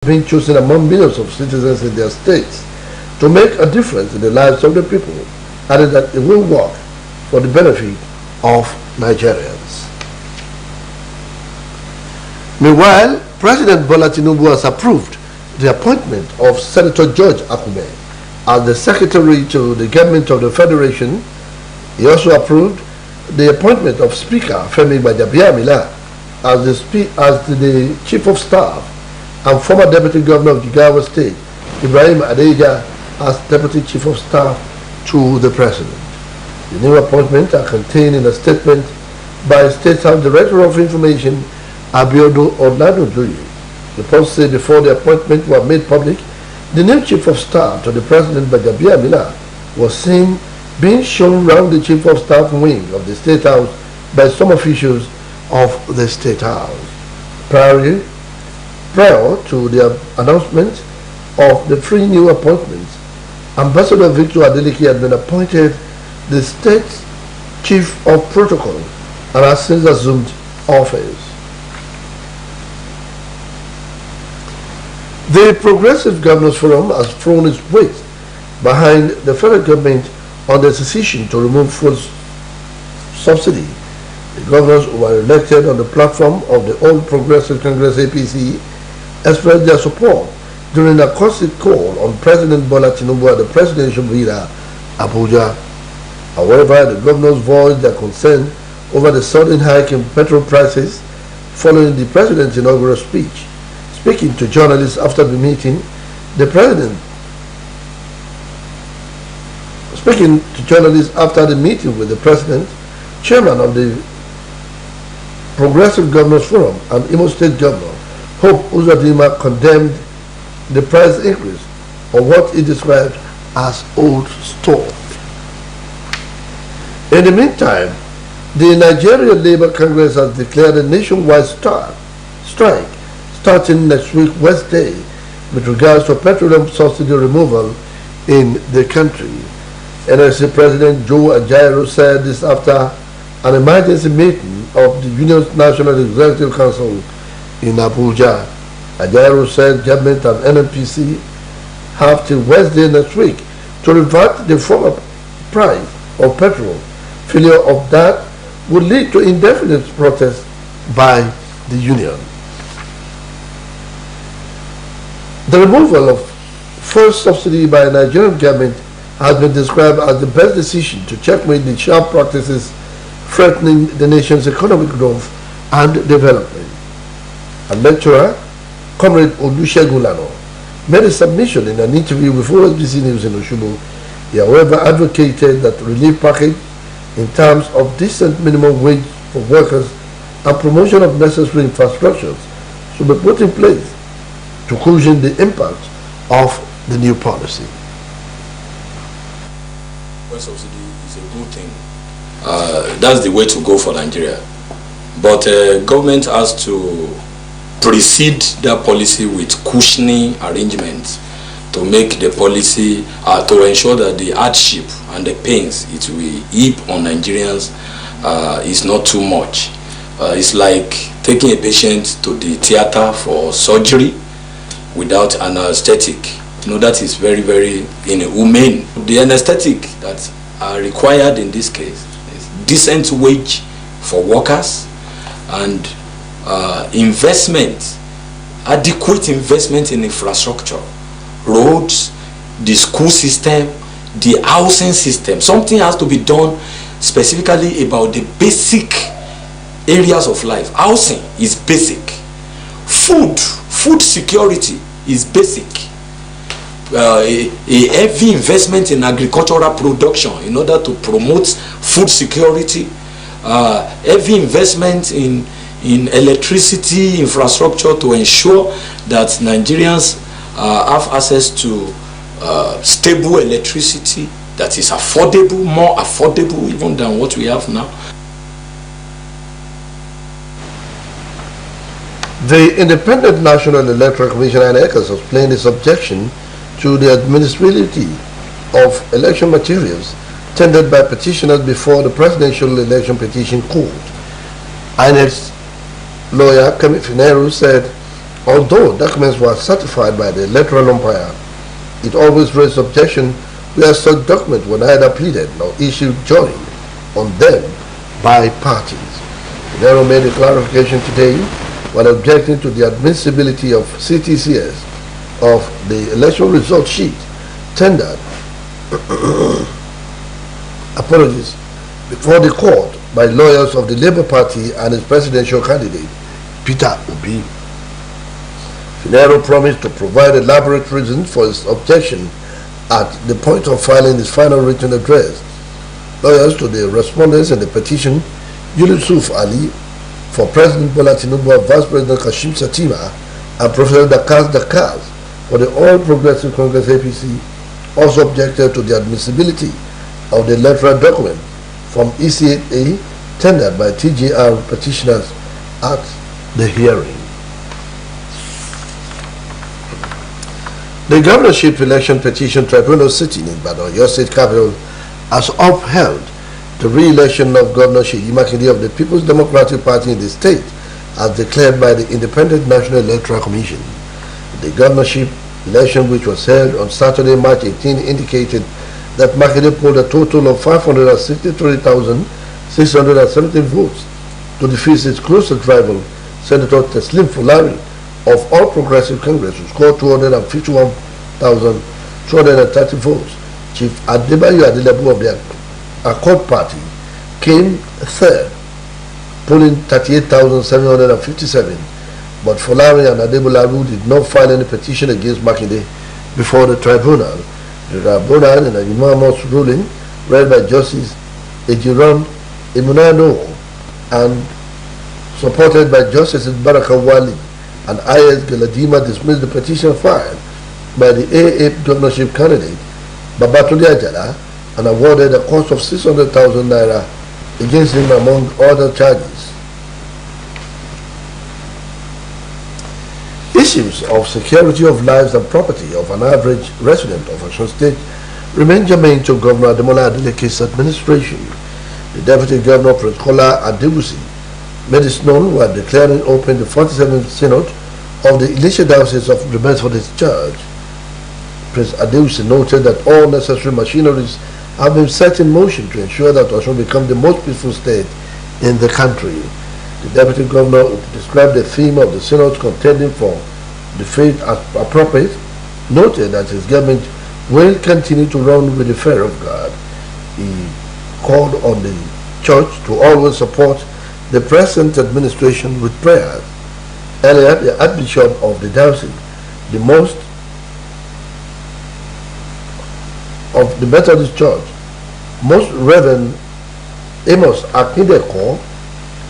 being chosen among millions of citizens in their states to make a difference in the lives of the people, added that it will work for the benefit of Nigerians. Meanwhile, President Bola Tinubu has approved the appointment of Senator George Akume as the Secretary to the Government of the Federation. He also approved the appointment of Speaker Femi Gbajabiamila as the Chief of Staff, and former Deputy Governor of Jigawa State, Ibrahim Adeja, as Deputy Chief of Staff to the President. The new appointments are contained in a statement by State House Director of Information, Abiodun Oladojoye. The post said before the appointment were made public, the new Chief of Staff to the President, Gbajabiamila, was seen being shown around the Chief of Staff wing of the State House by some officials of the State House. Prior to the announcement of the 3 new appointments, Ambassador Victor Adeleke had been appointed the State Chief of Protocol and has since assumed office. The Progressive Governors Forum has thrown its weight behind the federal government on the decision to remove food subsidy. The governors who were elected on the platform of the All Progressive Congress APC expressed their support during a caustic call on President Bola Tinubu at the presidential villa, Abuja. However, the governors voiced their concern over the sudden hike in petrol prices following the president's inaugural speech. Speaking to journalists after the meeting, with the president, chairman of the Progressive Governors Forum and Imo State Governor, Hope Uzodinma, condemned the price increase of what he described as old stock. In the meantime, the Nigerian Labour Congress has declared a nationwide strike starting next week, Wednesday, with regards to petroleum subsidy removal in the country. NLC President Joe Ajaero said this after an emergency meeting of the Union's National Executive Council in Abuja. Ajaero said government and NNPC have till Wednesday next week to revert the former price of petrol. Failure of that would lead to indefinite protest by the union. The removal of fuel subsidy by the Nigerian government has been described as the best decision to checkmate the sharp practices threatening the nation's economic growth and development. A lecturer, Comrade Olusegun Lano, made a submission in an interview with Osbc News in Oshubo. He, however, advocated that relief package in terms of decent minimum wage for workers and promotion of necessary infrastructures should be put in place to cushion the impact of the new policy. Subsidy is a good thing. That's the way to go for Nigeria. But government has to precede that policy with cushioning arrangements to make the policy, to ensure that the hardship and the pains it will heap on Nigerians is not too much. It's like taking a patient to the theater for surgery without an anesthetic. That is very, very inhumane. The anesthetic that are required in this case is decent wage for workers and investment, adequate investment in infrastructure, roads, the school system, the housing system. Something has to be done specifically about the basic areas of life. Housing is basic. Food security is basic. A heavy investment in agricultural production in order to promote food security, heavy investment in electricity infrastructure to ensure that Nigerians have access to stable electricity that is affordable, more affordable even than what we have now. The Independent National Electoral Commission (INEC) has explained its objection to the admissibility of election materials tendered by petitioners before the Presidential Election Petition Court. INEC's lawyer Kemi Fineru said Although documents were certified by the electoral umpire, it always raised objection where such documents were neither pleaded nor issued joint on them by parties. Finero made a clarification today while objecting to the admissibility of CTCS of the election result sheet tendered apologies before the court by lawyers of the Labour Party and its presidential candidate, Peter Obi. Finero promised to provide elaborate reasons for his objection at the point of filing his final written address. Lawyers to the respondents in the petition, Yusuf Ali, for President Bola Tinubu, Vice President Kashim Shettima, and Professor Dakas for the All Progressive Congress APC, also objected to the admissibility of the electoral document from ECA tendered by TJR petitioners at the hearing. The governorship election petition tribunal sitting in Ibadan, your state capital, has upheld the re-election of Governor Seyi Makinde of the People's Democratic Party in the state as declared by the Independent National Electoral Commission. The governorship election, which was held on Saturday, March 18, indicated that Makinde polled a total of 563,617 votes to defeat his closest rival, Senator Teslim Fulari of All Progressive Congress, who scored 251,230 votes. Chief Adebayo Adelebu of the Accord Party came third, polling 38,757. But Fulari and Adebolaru did not file any petition against Makinde before the tribunal. The tribunal, in a unanimous ruling read by Justice Ejiron Emunano and supported by Justices Baraka Wali and I.S. Galadima, dismissed the petition filed by the AA governorship candidate Babatunde Ajala and awarded a cost of 600,000 naira against him among other charges. Issues of security of lives and property of an average resident of Osun State remain germane to Governor Ademola Adeleke's administration. The Deputy Governor, Prince Kola Adewusi, made it known while declaring open the 47th Synod of the Ilesha Diocese of the Methodist Church. Prince Adewusi noted that all necessary machineries have been set in motion to ensure that Osun becomes the most peaceful state in the country. The Deputy Governor described the theme of the Synod contending for the faith as appropriate, noted that his government will continue to run with the fear of God. He called on the church to always support the present administration with prayers. Earlier, the Archbishop of the Diocese, the most of the Methodist Church, Most Reverend Amos Akindeko,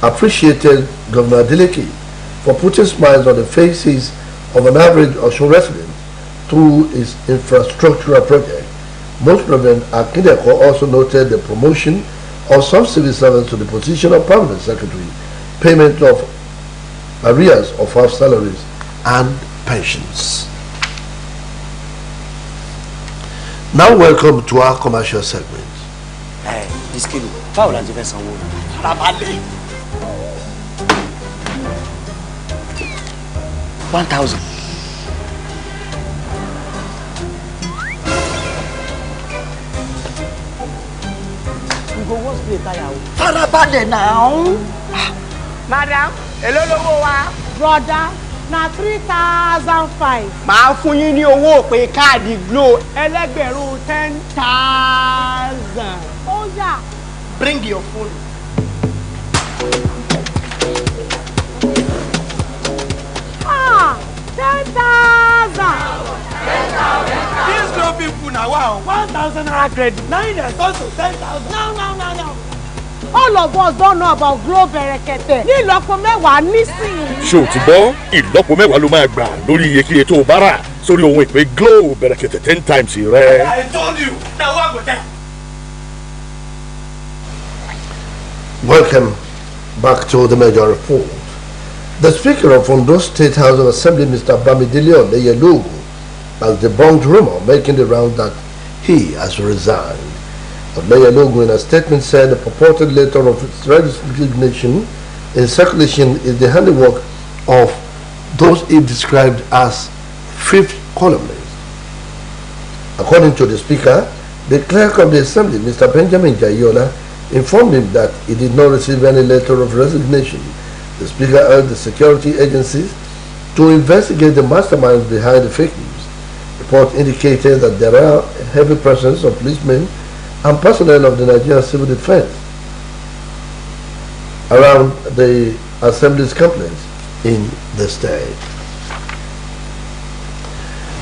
appreciated Governor Adeleke for putting smiles on the faces of an average Osun resident through his infrastructural project. Most Reverend Akindeko also noted the promotion of some civil servants to the position of permanent secretary, payment of arrears of half salaries and pensions. Now welcome to our commercial segment. Hey, this kid, how long have you been? 1,000. We go once play tire. Farabade now. Madam, hello lówó wa. Brother, na 3,005. Màá fún yín ní owó pé káàdì Glo ẹlẹ́gbẹ̀rún 10,000. Oh yeah. Bring your phone. Ah, 10,000. These Glo people na wow. 1,000 naira credit. Now it's also 10,000. No. All of us don't know about Glo Berekete. Ní ìlọ́po mẹ́wàá nísìnyí. Ṣé o ti gbọ́? Ìlọ́po mẹ́wàá ló máa gbà lórí iyekíye tó o bá rà sórí ohun ìpè Glo Berekete 10 times rẹ. I told you. Now what go tell? Welcome back to the major report. The Speaker of Ondo State House of Assembly, Mr. Bamidele Oyelogun, has debunked rumor making the round that he has resigned. Oyelogun, in a statement, said the purported letter of its resignation in circulation is the handiwork of those he described as fifth columnists. According to the Speaker, the Clerk of the Assembly, Mr. Benjamin Jayola, informed him that he did not receive any letter of resignation. The Speaker urged the security agencies to investigate the masterminds behind the fake news. Report indicated that there are a heavy presence of policemen and personnel of the Nigerian Civil Defense around the Assembly's complex in the state.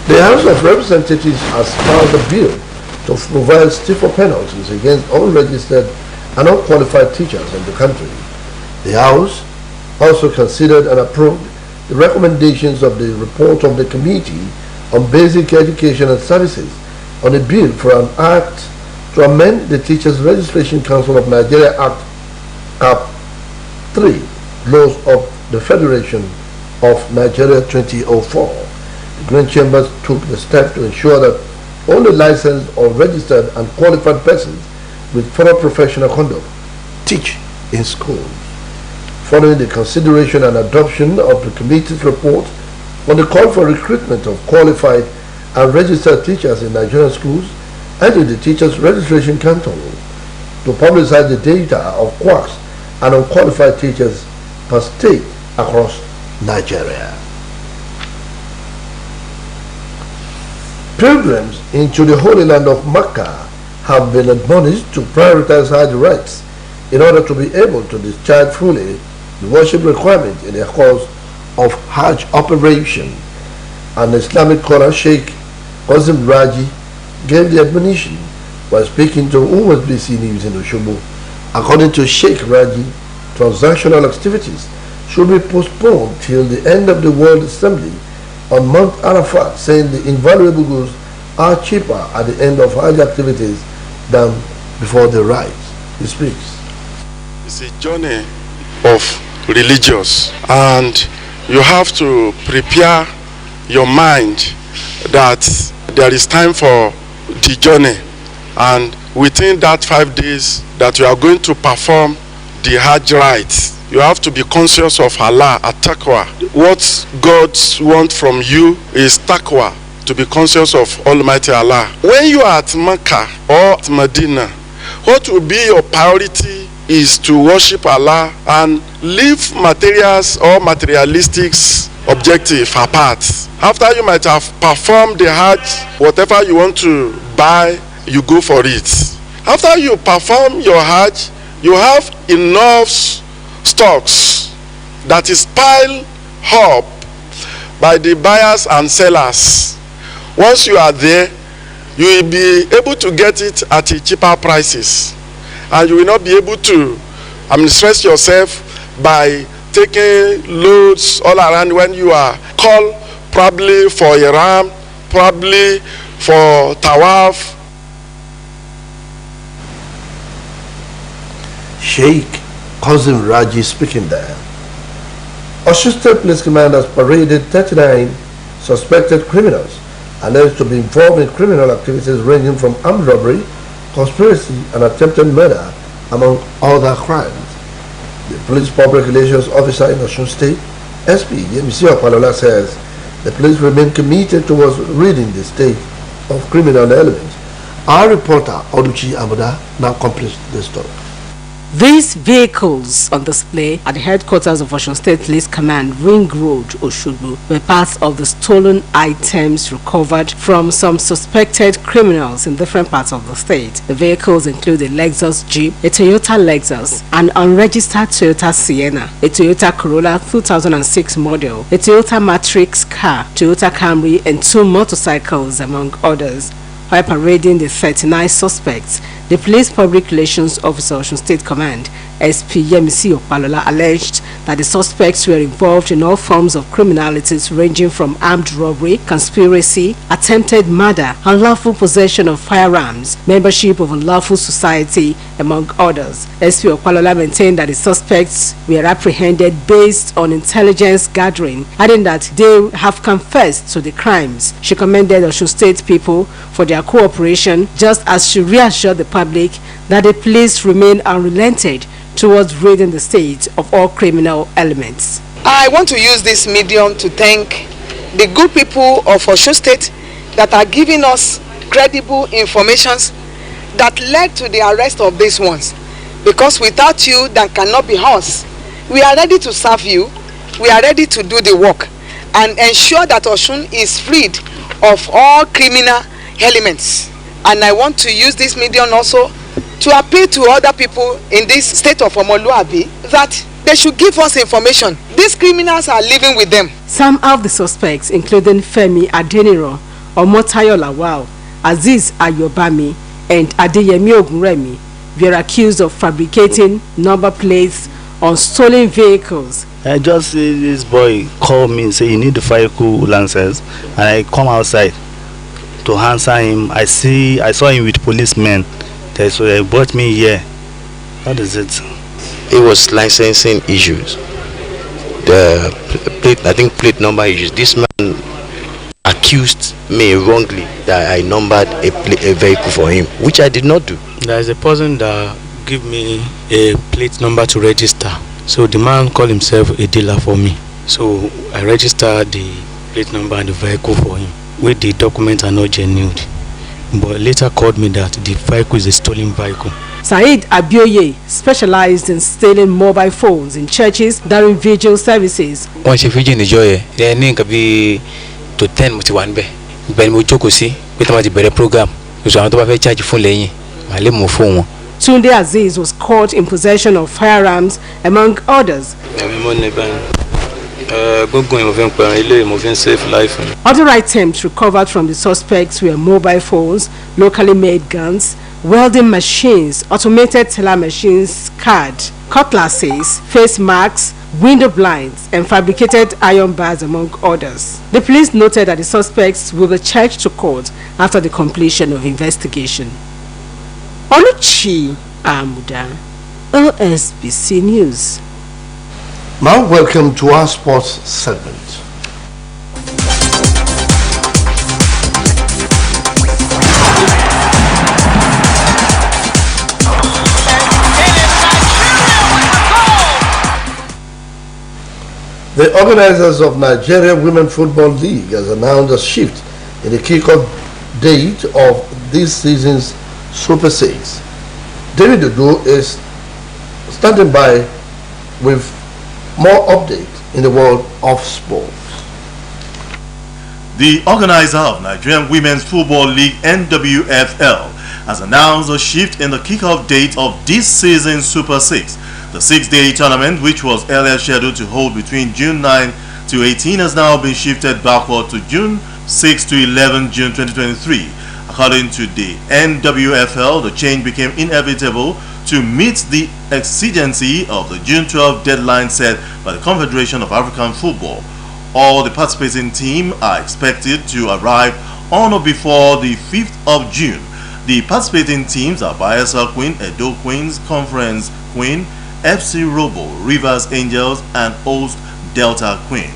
The House of Representatives has filed a bill to provide stiffer penalties against unregistered and unqualified teachers in the country. The House also considered and approved the recommendations of the report of the Committee on Basic Education and Services on a bill for an act to amend the Teachers Registration Council of Nigeria Act Cap 3, Laws of the Federation of Nigeria 2004. The Green Chambers took the step to ensure that only licensed or registered and qualified persons with thorough professional conduct teach in schools. Following the consideration and adoption of the committee's report on the call for recruitment of qualified and registered teachers in Nigerian schools, and in the Teachers Registration Council to publicize the data of quacks and unqualified teachers per state across Nigeria. Pilgrims into the Holy Land of Mecca have been admonished to prioritize Hajj rites in order to be able to discharge fully the worship requirement in their course of Hajj operation. An Islamic scholar, Sheikh Osbc Raji, gave the admonition while speaking to Osbc News in Oshobo. According to Sheikh Raji, transactional activities should be postponed till the end of the World Assembly on Mount Arafat, saying the invaluable goods are cheaper at the end of Hajj activities than before the rite. He speaks. It's a journey of religious, and you have to prepare your mind that there is time for the journey, and within that 5 days that you are going to perform the Hajj rites, you have to be conscious of Allah, at taqwa. What God wants from you is taqwa, to be conscious of Almighty Allah. When you are at Mecca or at Medina, what will be your priority is to worship Allah and leave materials or materialistic objective apart. After you might have performed the Hajj, whatever you want to buy, you go for it. After you perform your Hajj, you have enough stocks that is piled up by the buyers and sellers. Once you are there, you will be able to get it at cheaper prices, and you will not be able to stress yourself by taking loads all around when you are called probably for Iram, probably for Tawaf. Sheikh Osbc Raji speaking there. Osho State Police Command has paraded 39 suspected criminals alleged to be involved in criminal activities ranging from armed robbery, conspiracy, and attempted murder, among other crimes. The Police Public Relations Officer in Osho State, SP Yemisi Opalola, says the police remain committed towards ridding the state of criminal elements. Our reporter, Oluchi Abuda, now completes the story. These vehicles on display at the headquarters of Osun State Police Command, Ring Road, Oshogbo, were part of the stolen items recovered from some suspected criminals in different parts of the state. The vehicles include a Lexus Jeep, a Toyota Lexus, an unregistered Toyota Sienna, a Toyota Corolla 2006 model, a Toyota Matrix car, Toyota Camry, and 2 motorcycles, among others. While parading the 39 suspects, the Police Public Relations Officer of Osun State Command, SP Yemisi Opalola, alleged that the suspects were involved in all forms of criminalities ranging from armed robbery, conspiracy, attempted murder, unlawful possession of firearms, membership of unlawful society, among others. SP Opalola maintained that the suspects were apprehended based on intelligence gathering, adding that they have confessed to the crimes. She commended Osun State people for their cooperation, just as she reassured the public that the police remain unrelented towards ridding the state of all criminal elements. I want to use this medium to thank the good people of Osun State that are giving us credible informations that led to the arrest of these ones. Because without you, that cannot be us. We are ready to serve you. We are ready to do the work and ensure that Osun is freed of all criminal elements. And I want to use this medium also to appeal to other people in this state of Omoluabi that they should give us information. These criminals are living with them. Some of the suspects, including Femi Adeniro, Omotayo Lawal, Aziz Ayobami, and Adeyemi Ogunremi, were accused of fabricating number plates on stolen vehicles. I just see this boy call me and say you need the vehicle license, and I come outside to answer him. I saw him with policemen. So they brought me here. What is it? It was licensing issues. The plate, I think plate number issues. This man accused me wrongly that I numbered a vehicle for him, which I did not do. There is a person that give me a plate number to register. So the man called himself a dealer for me. So I registered the plate number and the vehicle for him, where the documents are not genuine. But later called me that the vehicle is a stolen vehicle. Said Abioye specialized in stealing mobile phones in churches during vigil services. Once you vigil in the joy, there need be to 10 much be. Ben mo joko si, we tama di bere program. So I don't have charge phone lẹ́yìn. Ma le mo phone. Tunde Aziz was caught in possession of firearms, among others. Other items recovered from the suspects were mobile phones, locally made guns, welding machines, automated teller machines, cutlasses, face masks, window blinds, and fabricated iron bars, among others. The police noted that the suspects will be charged to court after the completion of investigation. Oluchi Amuda, Osbc News. Now welcome to our sports segment. The organizers of Nigeria Women Football League has announced a shift in the kickoff date of this season's Super 6. David Odo is standing by with more updates in the world of sports. The organizer of Nigerian Women's Football League NWFL has announced a shift in the kickoff date of this season's Super 6. The 6-day tournament, which was earlier scheduled to hold between June 9 to 18, has now been shifted backward to June 6 to 11 June 2023. According to the NWFL, the change became inevitable to meet the exigency of the June 12 deadline set by the Confederation of African Football. All the participating teams are expected to arrive on or before the 5th of June. The participating teams are Bayelsa Queen, Edo Queens, Conference Queen, FC Robo, Rivers Angels, and Oast Delta Queen.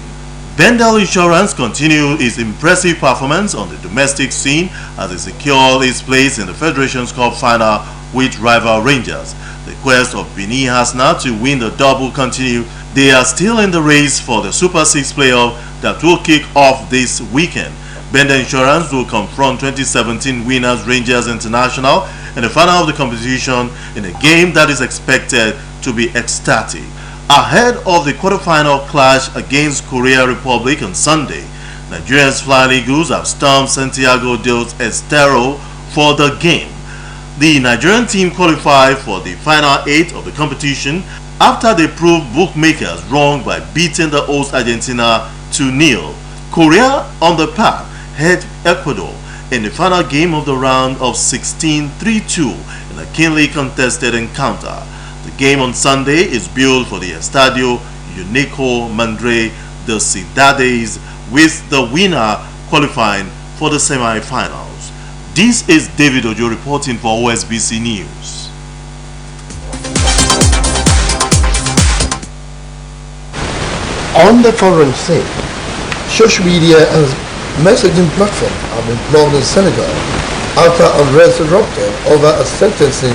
Bendel Insurance continued its impressive performance on the domestic scene as it secured its place in the Federation's Cup final with rival Rangers. The quest of Benin has now to win the double continue. They are still in the race for the Super 6 playoff that will kick off this weekend. Bendel Insurance will confront 2017 winners Rangers International in the final of the competition in a game that is expected to be ecstatic. Ahead of the quarterfinal clash against Korea Republic on Sunday, Nigeria's Flying Eagles have stormed Santiago del Estero for the game. The Nigerian team qualified for the final 8 of the competition after they proved bookmakers wrong by beating the host Argentina 2-0. Korea, on the path, head Ecuador in the final game of the round of 16 3-2 in a keenly contested encounter. The game on Sunday is billed for the Estadio Unico Mandre de Cidades, with the winner qualifying for the semi-finals. This is David Ojo reporting for Osbc News. On the foreign scene, social media and messaging platforms have been blocked in Senegal after unrest erupted over a sentencing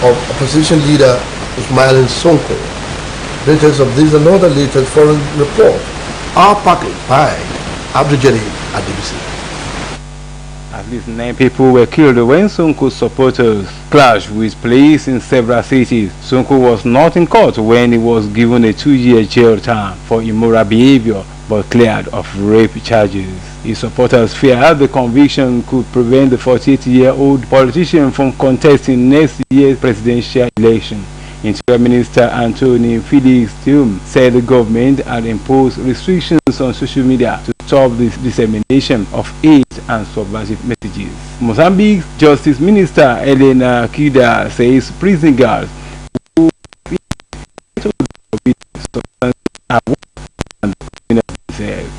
of opposition leader Ismail Sonko. Details of this and other latest foreign reports are packaged by Abdul Adibisi. At least 9 people were killed when Sonko supporters clashed with police in several cities. Sonko was not in court when he was given a 2-year jail term for immoral behavior but cleared of rape charges. His supporters fear the conviction could prevent the 48-year-old politician from contesting next year's presidential election. Interior Minister Anthony Felix Thium said the government had imposed restrictions on social media to stop the dissemination of hate and subversive messages. Mozambique's Justice Minister Elena Kida says prison guards who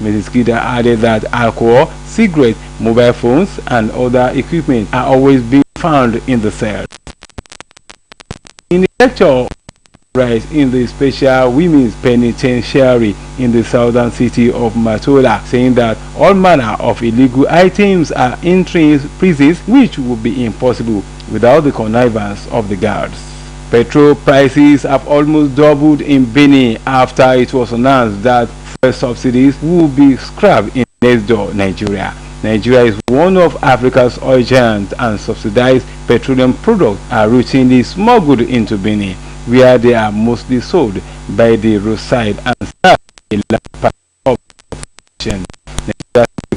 Mrs. Kida added that alcohol, cigarettes, mobile phones and other equipment are always being found in the cell. In a lecture right in the special women's penitentiary in the southern city of Matola, saying that all manner of illegal items are entering prisons, which would be impossible without the connivance of the guards. Petrol prices have almost doubled in Benin after it was announced that fuel subsidies will be scrapped in next door Nigeria. Nigeria is one of Africa's oil giants, and subsidized petroleum products are routinely smuggled into Benin, where they are mostly sold by the roadside and serve a large part of the population.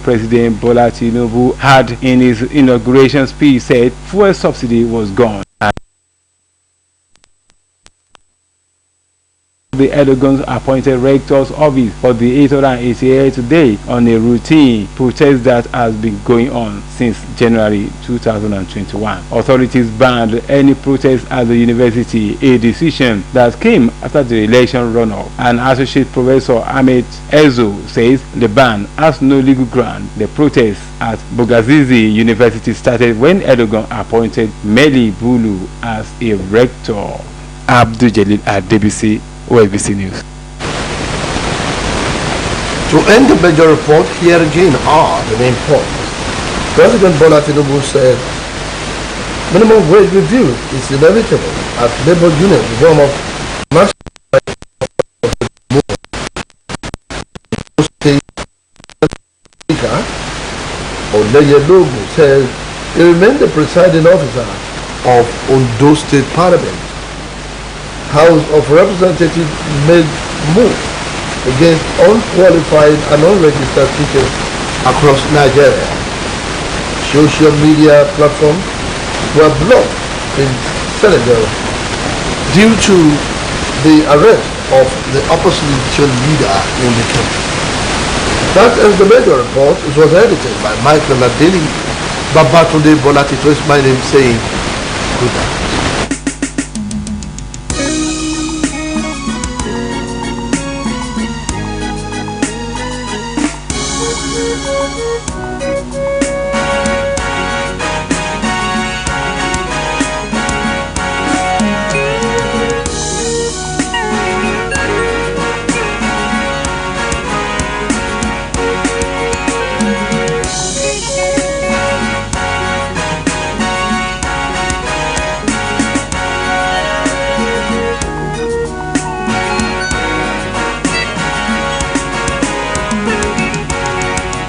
President Bola Tinubu had in his inauguration speech said fuel subsidy was gone. The Erdogan's appointed rector's office for the 888th day on a routine protest that has been going on since January 2021. Authorities banned any protest at the university, a decision that came after the election runoff. An associate professor Ahmed Ezo says the ban has no legal ground. The protest at Bogazizi University started when Erdogan appointed Meli Bulu as a rector. Abdul Adibisi, Osbc News. To end the major report, here again are the main points. President Bola Tinubu said minimum wage review is inevitable as labor unions warm up national Speaker Odeye Logu says he remained the presiding officer of Ondo State Parliament. House of Representatives made move against unqualified and unregistered teachers across Nigeria. Social media platforms were blocked in Senegal due to the arrest of the opposition leader in the country. That is the major report. It was edited by Michael Adeli. Babatunde Bolati, to my name, saying good night.